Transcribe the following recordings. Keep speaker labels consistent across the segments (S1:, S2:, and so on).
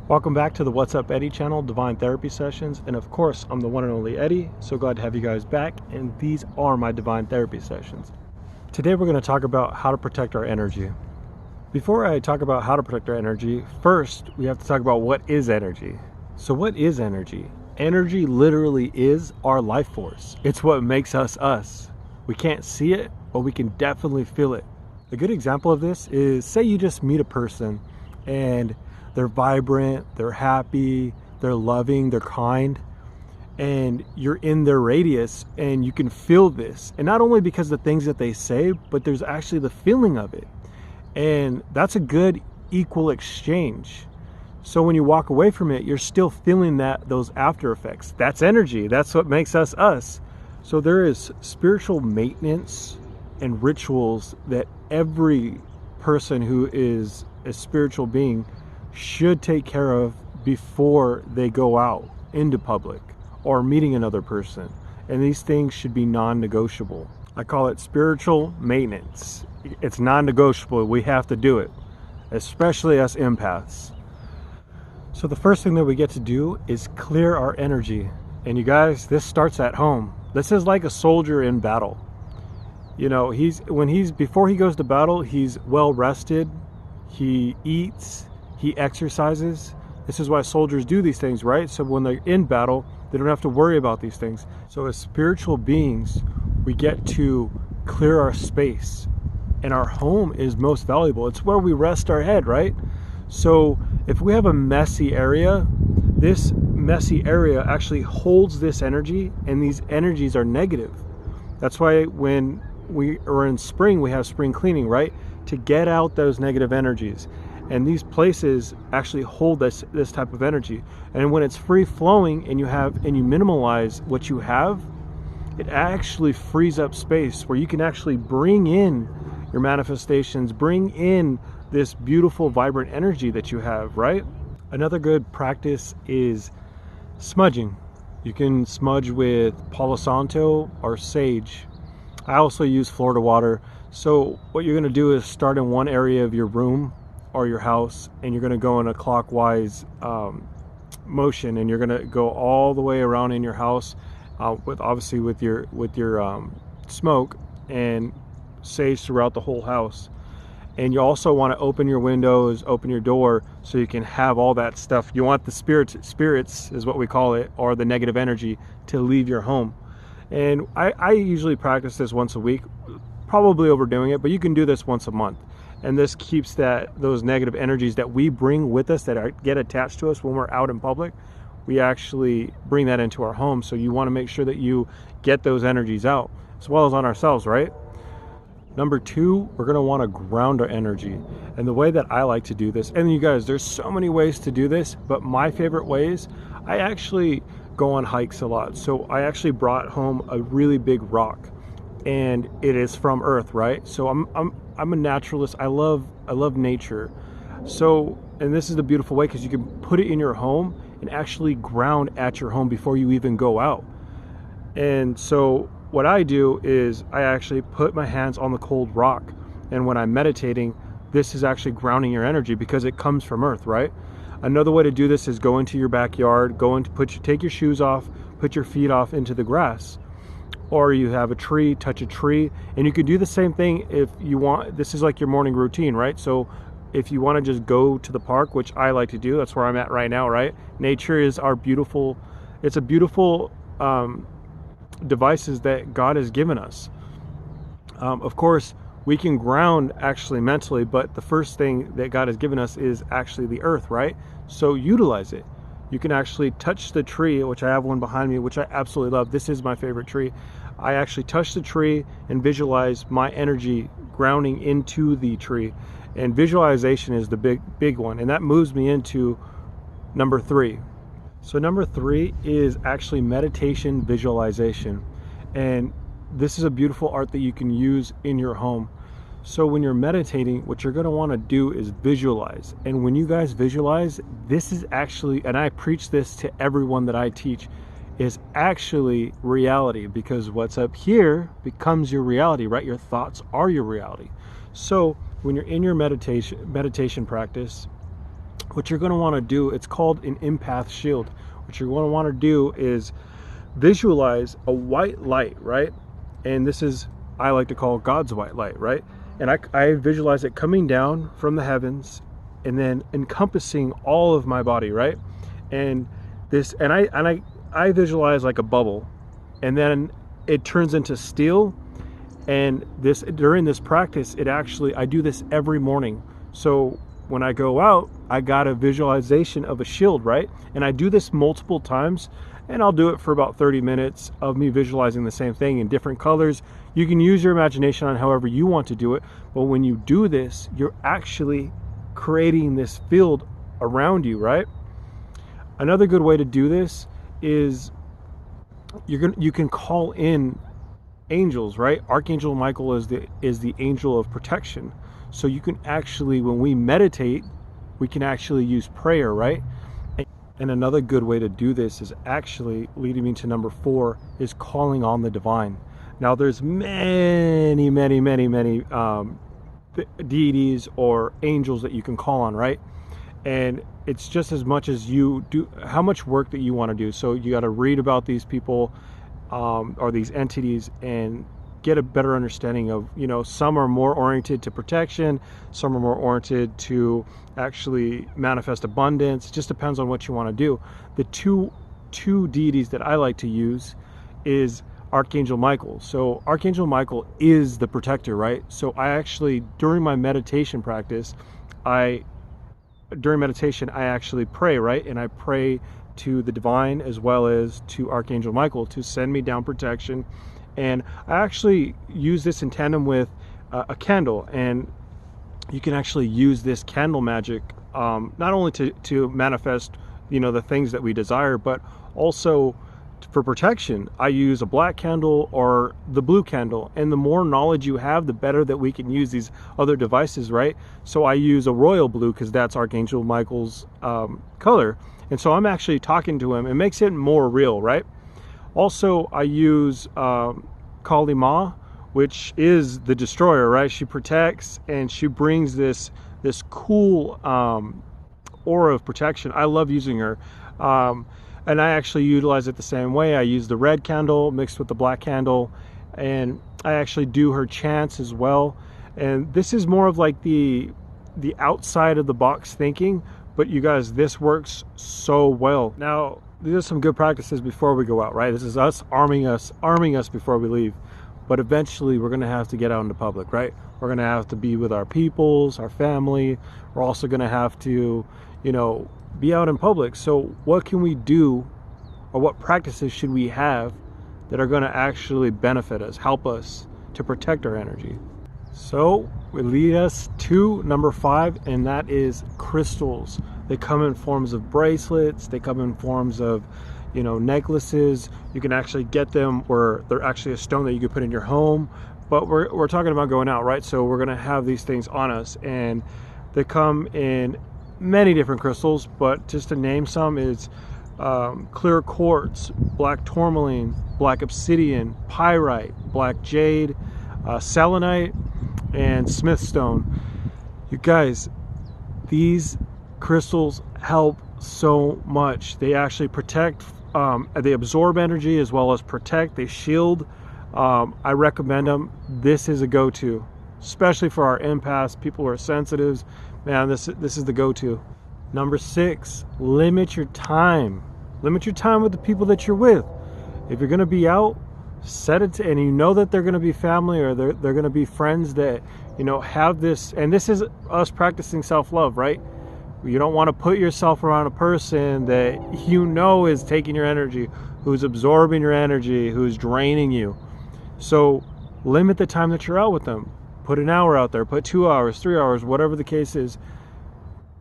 S1: Welcome back to the What's Up Eddie channel, Divine Therapy Sessions. And of course, I'm the one and only Eddie. So glad to have you guys back. And these are my Divine Therapy Sessions. Today, we're going to talk about how to protect our energy. Before I talk about how to protect our energy, first, we have to talk about what is energy. So what is energy? Energy literally is our life force. It's what makes us us. We can't see it, but we can definitely feel it. A good example of this is, say you just meet a person and they're vibrant, they're happy, they're loving, they're kind, and you're in their radius and you can feel this. And not only because of the things that they say, but there's actually the feeling of it. And that's a good equal exchange. So when you walk away from it, you're still feeling those after effects. That's energy. That's what makes us us. So there is spiritual maintenance and rituals that every person who is a spiritual being should take care of before they go out into public or meeting another person. And these things should be non-negotiable. I call it spiritual maintenance. It's non-negotiable. We have to do it, especially us empaths. So the first thing that we get to do is clear our energy. And you guys, this starts at home. This is like a soldier in battle. You know, before he goes to battle, he's well rested, he eats, he exercises. This is why soldiers do these things, right? So when they're in battle, they don't have to worry about these things. So as spiritual beings, we get to clear our space. And our home is most valuable. It's where we rest our head, right? So if we have a messy area, this messy area actually holds this energy, and these energies are negative. That's why when we are in spring, we have spring cleaning, right? To get out those negative energies. And these places actually hold this type of energy. And when it's free flowing and you minimalize what you have, it actually frees up space where you can actually bring in your manifestations, bring in this beautiful, vibrant energy that you have, right? Another good practice is smudging. You can smudge with Palo Santo or sage. I also use Florida water. So what you're gonna do is start in one area of your room or your house, and you're gonna go in a clockwise motion, and you're gonna go all the way around in your house with your smoke and sage throughout the whole house. And you also want to open your windows, open your door, so you can have all that stuff. You want the spirits is what we call it, or the negative energy, to leave your home. And I usually practice this once a week, probably overdoing it, but you can do this once a month. And this keeps those negative energies that we bring with us, that get attached to us when we're out in public, we actually bring that into our home. So you want to make sure that you get those energies out, as well as on ourselves, right? Number two, we're going to want to ground our energy. And the way that I like to do this, and you guys, there's so many ways to do this, but my favorite ways, I actually go on hikes a lot. So I actually brought home a really big rock, and it is from Earth, right? So I'm a naturalist. I love nature. So, and this is the beautiful way, because you can put it in your home and actually ground at your home before you even go out. And so what I do is I actually put my hands on the cold rock. And when I'm meditating, this is actually grounding your energy because it comes from Earth, right? Another way to do this is go into your backyard, take your shoes off, put your feet off into the grass. Or you have a tree, touch a tree, and you could do the same thing if you want. This is like your morning routine, right? So if you want to just go to the park, which I like to do, that's where I'm at right now, right? Nature is it's a beautiful devices that God has given us. Of course, we can ground actually mentally, but the first thing that God has given us is actually the earth, right? So utilize it. You can actually touch the tree, which I have one behind me, which I absolutely love. This is my favorite tree. I actually touch the tree and visualize my energy grounding into the tree. And visualization is the big one. And that moves me into number three. So number three is actually meditation visualization. And this is a beautiful art that you can use in your home. So when you're meditating, what you're going to want to do is visualize. And when you guys visualize, this is actually, and I preach this to everyone that I teach, is actually reality, because what's up here becomes your reality, right? Your thoughts are your reality. So when you're in your meditation practice, what you're going to want to do, it's called an empath shield. What you're going to want to do is visualize a white light, right? And this is, I like to call God's white light, right? And I visualize it coming down from the heavens and then encompassing all of my body, right? And this, and I visualize like a bubble, and then it turns into steel. And this, during this practice, I do this every morning. So when I go out, I got a visualization of a shield, right? And I do this multiple times, and I'll do it for about 30 minutes of me visualizing the same thing in different colors. You can use your imagination on however you want to do it, but when you do this, you're actually creating this field around you, right? Another good way to do this is you can call in angels, right? Archangel Michael is the angel of protection. So you can actually, when we meditate, we can actually use prayer, right? And another good way to do this is actually leading me to number 4 is calling on the divine. Now there's many deities or angels that you can call on, right? And it's just as much as you do, how much work that you want to do. So you got to read about these people or these entities and get a better understanding of, you know, some are more oriented to protection, some are more oriented to actually manifest abundance. It just depends on what you want to do. The two deities that I like to use is Archangel Michael. So Archangel Michael is the protector, right? So I actually, during my meditation practice, I actually pray, right? And I pray to the divine as well as to Archangel Michael to send me down protection. And I actually use this in tandem with a candle, and you can actually use this candle magic not only to manifest, you know, the things that we desire, but also for protection. I use a black candle or the blue candle, and the more knowledge you have, the better that we can use these other devices, right? So I use a royal blue because that's Archangel Michael's color, and so I'm actually talking to him. It makes it more real, right? Also, I use Kali Ma, which is the destroyer, right? She protects and she brings this cool aura of protection. I love using her. And I actually utilize it the same way. I use the red candle mixed with the black candle, and I actually do her chants as well. And this is more of like the outside of the box thinking, but you guys, this works so well. Now, these are some good practices before we go out, right? This is us arming us before we leave. But eventually we're going to have to get out into public, right? We're going to have to be with our peoples, our family. We're also going to have to, you know, be out in public. So what can we do, or what practices should we have that are going to actually benefit us, help us to protect our energy? So we lead us to number 5, and that is crystals. They come in forms of bracelets. They come in forms of, you know, necklaces. You can actually get them where they're actually a stone that you could put in your home. But we're talking about going out, right? So we're going to have these things on us, and they come in many different crystals, but just to name some is clear quartz, black tourmaline, black obsidian, pyrite, black jade, selenite, and smithstone. You guys, these crystals help so much. They actually protect, they absorb energy as well as protect. They shield. I recommend them. This is a go-to, especially for our empaths, people who are sensitives. Man, this is the go-to. Number 6, limit your time. Limit your time with the people that you're with. If you're going to be out, set it to, and you know that they're going to be family, or they're going to be friends that, you know, have this, and this is us practicing self-love, right? You don't want to put yourself around a person that you know is taking your energy, who's absorbing your energy, who's draining you. So limit the time that you're out with them. Put an hour out there, put 2 hours, 3 hours, whatever the case is.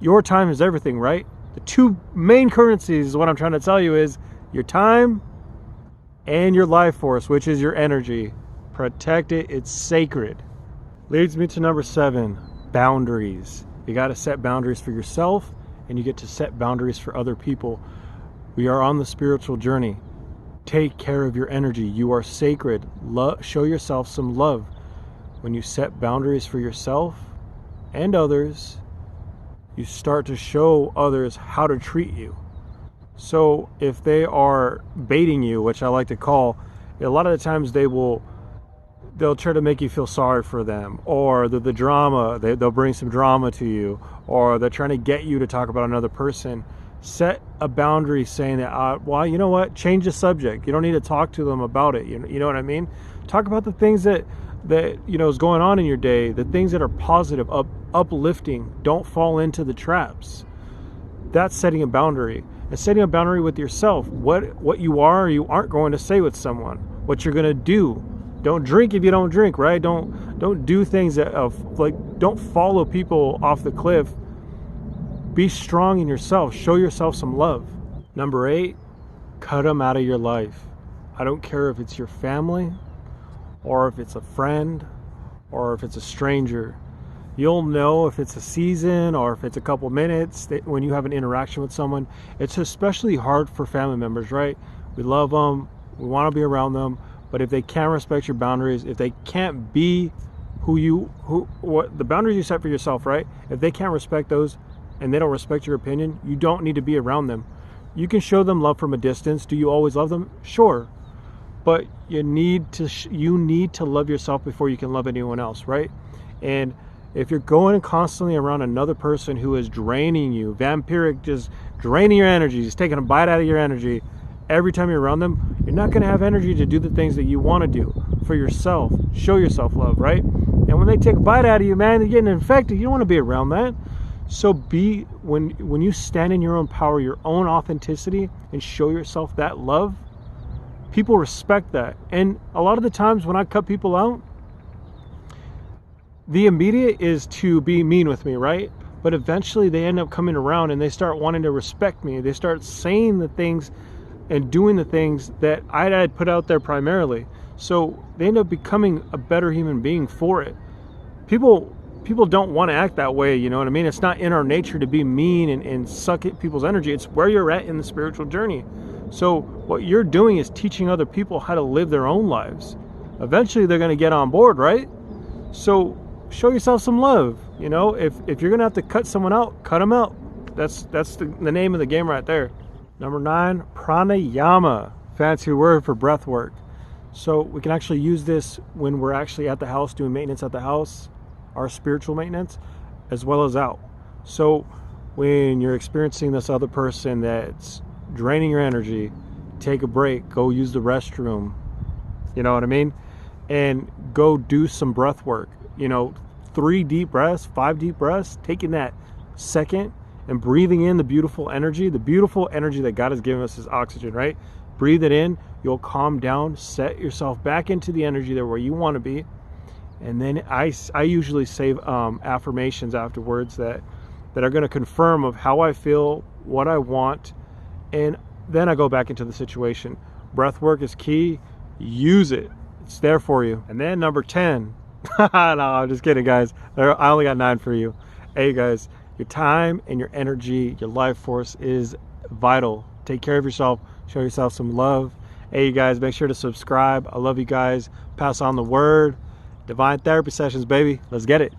S1: Your time is everything, right? The two main currencies is what I'm trying to tell you is your time and your life force, which is your energy. Protect it. It's sacred. Leads me to number 7, boundaries. You got to set boundaries for yourself, and you get to set boundaries for other people. We are on the spiritual journey. Take care of your energy. You are sacred. Show yourself some love. When you set boundaries for yourself and others, you start to show others how to treat you. So if they are baiting you, which I like to call, a lot of the times they'll try to make you feel sorry for them, or the drama, they'll bring some drama to you, or they're trying to get you to talk about another person. Set a boundary saying that, well, you know what, change the subject. You don't need to talk to them about it. You know what I mean? Talk about the things that is going on in your day, the things that are positive, uplifting. Don't fall into the traps. That's setting a boundary. And setting a boundary with yourself. What you are or you aren't going to say with someone. What you're going to do. Don't drink if you don't drink, right? Don't do things that don't follow people off the cliff. Be strong in yourself. Show yourself some love. Number 8, cut them out of your life. I don't care if it's your family, or if it's a friend, or if it's a stranger. You'll know if it's a season or if it's a couple minutes when you have an interaction with someone. It's especially hard for family members, right? We love them, we want to be around them, but if they can't respect your boundaries, if they can't be what the boundaries you set for yourself, right? If they can't respect those and they don't respect your opinion, you don't need to be around them. You can show them love from a distance. Do you always love them? Sure. But you need to love yourself before you can love anyone else, right? And if you're going constantly around another person who is draining you, vampiric, just draining your energy, just taking a bite out of your energy every time you're around them, you're not going to have energy to do the things that you want to do for yourself. Show yourself love, right? And when they take a bite out of you, man, they're getting infected. You don't want to be around that. So when you stand in your own power, your own authenticity, and show yourself that love, people respect that. And a lot of the times when I cut people out, the immediate is to be mean with me, right? But eventually they end up coming around and they start wanting to respect me. They start saying the things and doing the things that I had put out there primarily. So they end up becoming a better human being for it. People don't want to act that way, you know what I mean? It's not in our nature to be mean and suck at people's energy. It's where you're at in the spiritual journey. So what you're doing is teaching other people how to live their own lives. Eventually they're going to get on board, right? So show yourself some love. You know, if you're going to have to cut someone out, cut them out. That's the name of the game right there. Number 9, pranayama. Fancy word for breath work. So we can actually use this when we're actually at the house doing maintenance at the house, our spiritual maintenance, as well as out. So when you're experiencing this other person that's draining your energy, take a break, go use the restroom, you know what I mean? And go do some breath work. 3 deep breaths, 5 deep breaths, taking that second and breathing in the beautiful energy that God has given us is oxygen, right? Breathe it in, you'll calm down, set yourself back into the energy there where you want to be. And then I usually say affirmations afterwards that are going to confirm of how I feel, what I want, and then I go back into the situation. Breath work is key. Use it. It's there for you. And then number 10. No, I'm just kidding, guys. I only got 9 for you. Hey, guys, your time and your energy, your life force is vital. Take care of yourself. Show yourself some love. Hey, you guys, make sure to subscribe. I love you guys. Pass on the word. Divine therapy sessions, baby. Let's get it.